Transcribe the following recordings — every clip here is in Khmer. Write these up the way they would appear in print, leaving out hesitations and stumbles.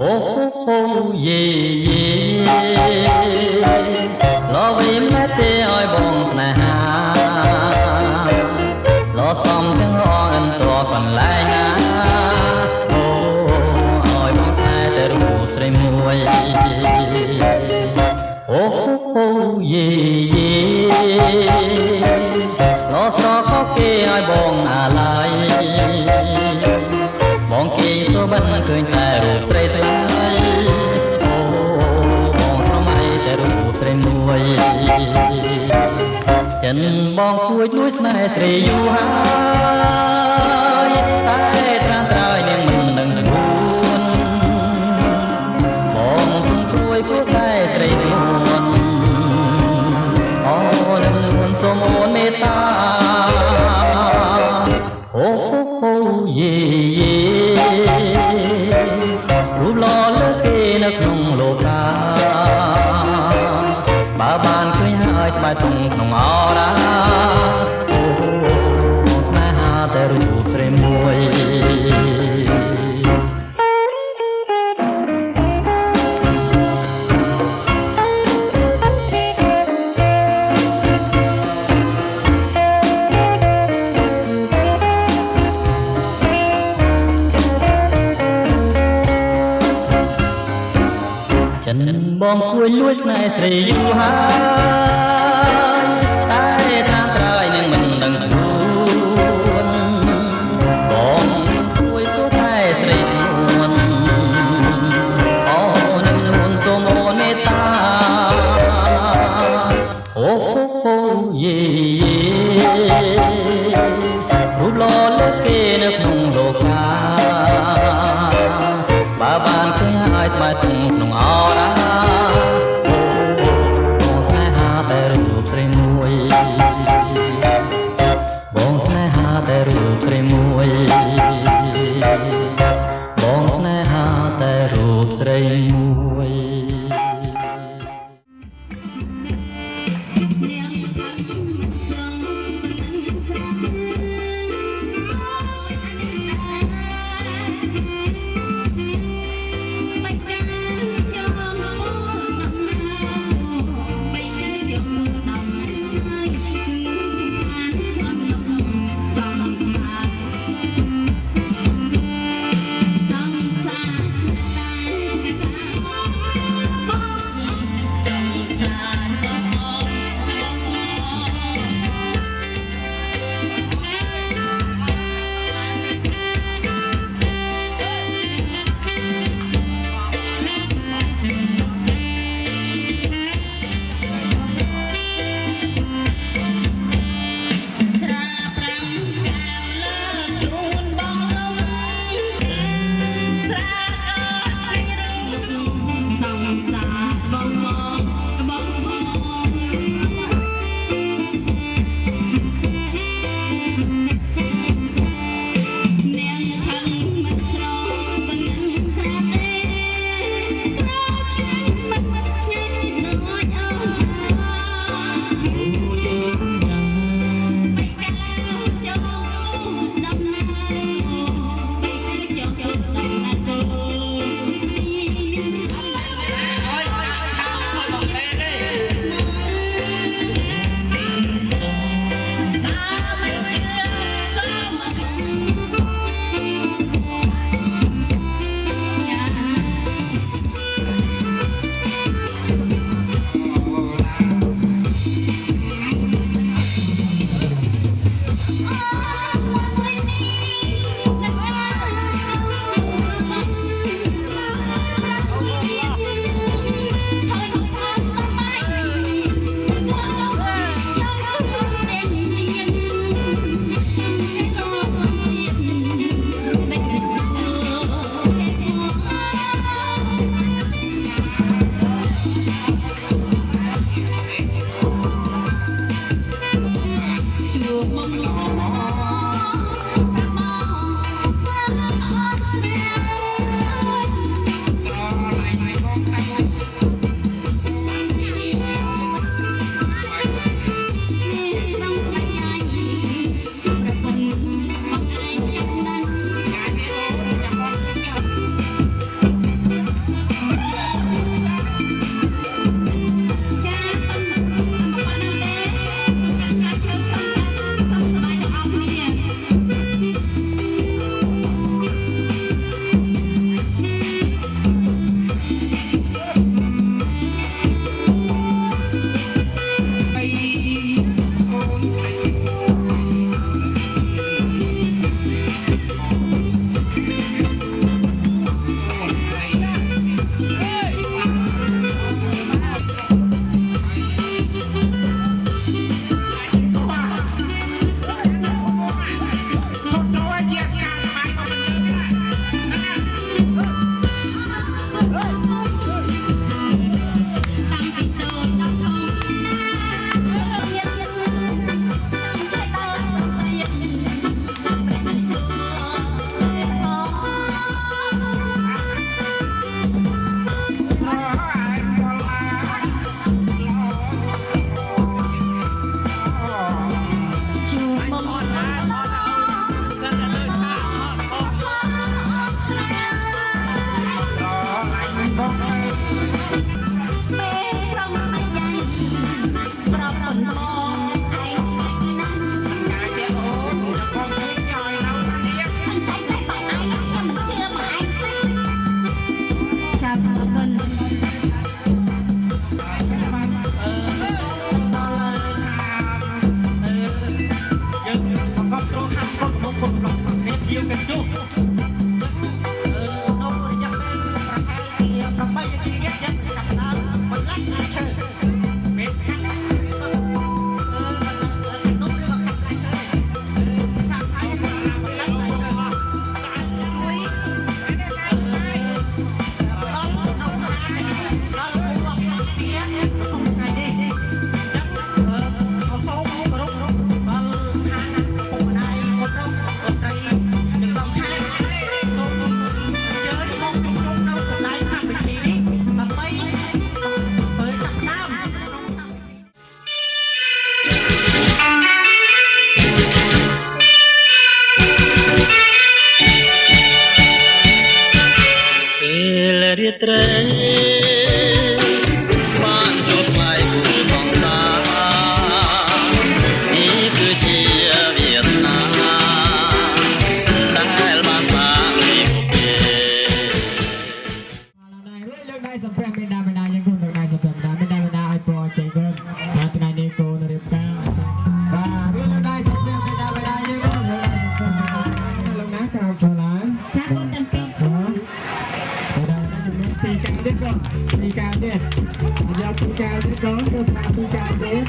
អូយេលោវិញតែទេឲ្យបងស្នេហាលោសំទាំងអងអន្តរកន្លែងណាអូឲ្យបងស្នេហ៍តែរូបស្រីមួយអូយេលោស្រកគេឲ្យបងអាឡ័យបងគេសូបិនឃើញតែរូបស្រីថ្លៃអូបងស្រមៃតែរូបស្រីមួយចិនបងគួចលួចស្នេហ៍ស្រីយូរហើយតែត្រាំត្រើយនាងមិនដឹងខ្លួនបងទុំព្រួយពួកតែស្រីស្ងួនអូនឹងនួនសូមអូនមេត្តាអូយេរូបหล่อលើគេនៅក្នុងលោកាបើបានឃើញហើយស្បែកទុំក្នុងអរាអូស្នេហាតែរូបស្រីមួយចិនបងគួយលួចស្នេហ៍ស្រីយូរហើយតែត្រាំត្រើយនឹងមិនដឹងខ្លួនបងគួយពួកតែស្រីស្ងួនអូនឹងនួនសូមអូនមេត្តាអូយេរូបหล่อលើគេនៅក្នុងលោកាបើបានឃើញហើយស្បែកទុំក្នុងអរាអូស្នេហាតែ រាត្រីបានជួបថ្លៃគូសង្សារនេះគឺជាវាសនាដែលបានបាក់លីមុខគេលើកដៃសំពះមេដាបេដាយើងគុំលើកដៃសំពះមេដាបេដាឲ្យពរជ័យគុំហើយថ្ងៃនេះគូនរៀបការបាទលើកដៃសំពះមេដាបេដាយើងគុំលើកដៃសំពះមេដាលោកណាក្រោកចូលឡើងចាគុំទាំងពីរពីកាទៀតក៏ពីកាទៀតយកពីកាទៀតក៏ទៅស្រាពីកាទៀត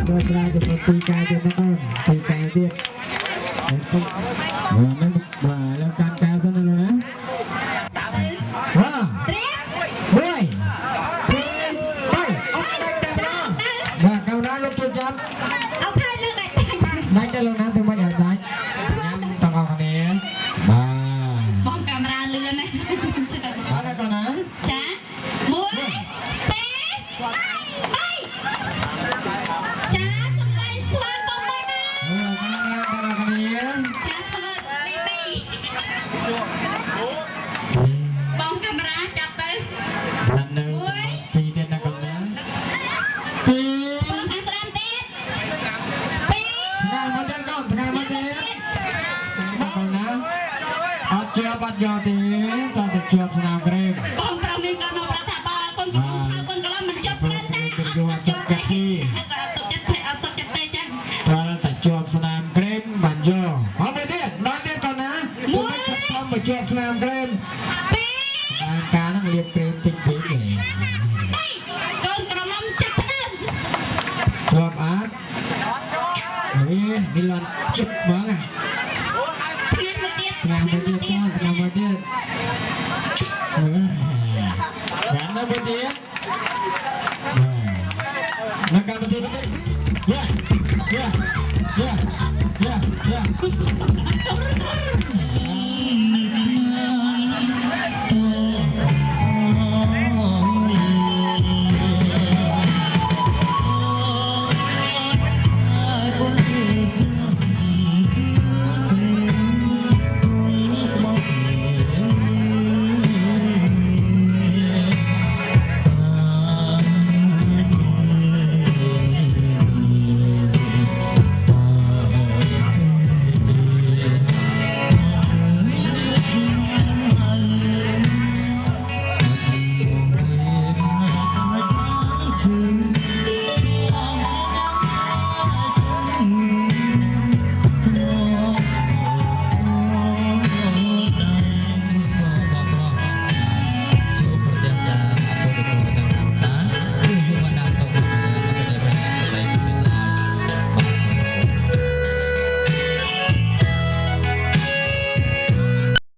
ទៅស្រាទៅពីកាទៀតណាបងពីកាទៀតហ្នឹងបាទแล้วการកៅសិនណាណា1 2 3អត់ដៃតែម្ដងបាទកៅណាលោកជួយចាប់អោផាយលើកដៃទៅលោកណាធ្វើមិនឲ្យដាច់ញ៉ាំទាំងអស់គ្នាបាទបងកាមេរ៉ាលឿនណាបាទកៅណាចា1 2 3ចាសំឡេងស្វាគមន៍មកណាចាស្លឹកប៊ីប៊ីបងកាមេរ៉ាចាប់ទៅបាននៅពីទៀតណាកៅណាពីបងអាស្រាំទៀតពីថ្ងៃមកទៀតកូនថ្ងៃមកទៀតកៅណាអត់ជាប់អត់យកទេតើទៅជាប់ស្នាមក្រេមបងប្រុសមានកូនមកប្រាប់ថាបើកូនកំពុងថៅកូនកន្លំមិនជាប់ព្រឹងទេអត់ជាប់ទេគាត់អត់ទុកចិត្តទេអត់សុខចិត្តទេចាតើតែជាប់ស្នាមក្រេមបានយកអត់ទេទៀតដល់ទៀតកូនណាមួយខ្ញុំមកជាប់ស្នាមក្រេមពីការហ្នឹងលាបក្រេមតិចតិចទេកូនក្រឡំចាប់ផ្ដើមជាប់អត់នេះលន់ចិត្តបងថ្ងៃមួយទៀតថ្ងៃមួយទៀតថ្ងៃមួយទៀតបានដល់មួយទៀតនៅកម្មវិធី